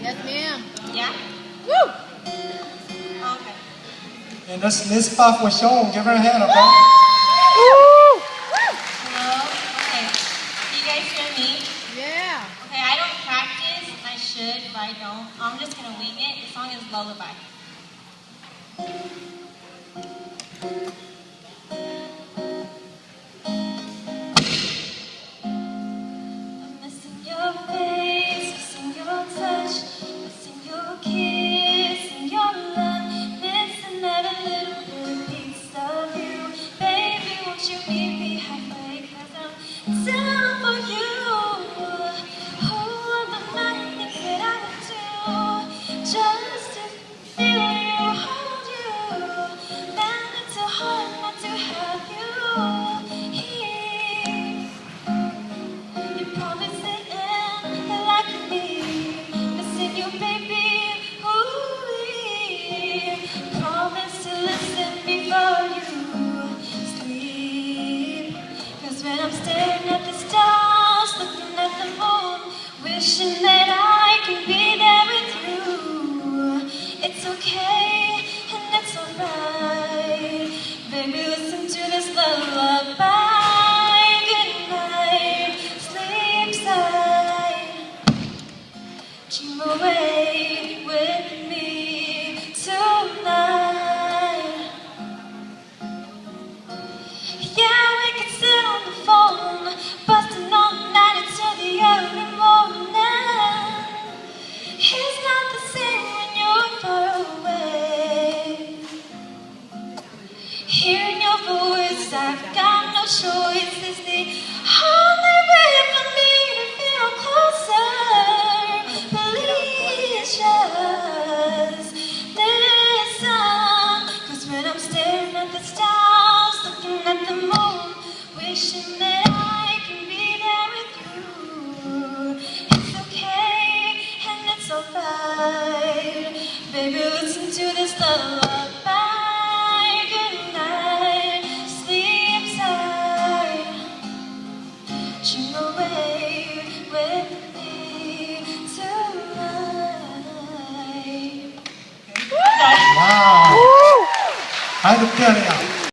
Yes, ma'am. Yeah? Woo! Okay. And let's puff with Sean. Give her a hand, okay? Woo! Hello? Okay. Do you guys hear me? Yeah. Okay, I don't practice. I should, but I don't. I'm just gonna wing it. The song is Lullaby. I'm missing your face, missing your touch, missing your kiss and your love, missing every little piece of you. Baby, won't you meet me halfway? 'Cause I'm down for you. All the night things that I would do just to feel you, hold you. Man, it's so hard not to have you here. You promised it and like me, missing you, baby. Ooh, promise to listen before you sleep. 'Cause when I'm staring at the stars, looking at the moon, wishing that I can be there with you. It's okay and it's alright, baby. Listen to this lullaby. Good night, sleep tight, dream away with me tonight. Yeah, we could sit on the phone, busting all night until the early morning. It's not the same when you're far away. Hearing your voice, I've got no choice. It's the only way for me to feel closer. Please just listen. 'Cause when I'm staring at the stars, looking at the moon, wishing that I can be there with you. It's okay and it's alright, baby. Listen to this lullaby. Good night, sleep tight, dream away with me tonight. Wow. Hãy được kia này ạ.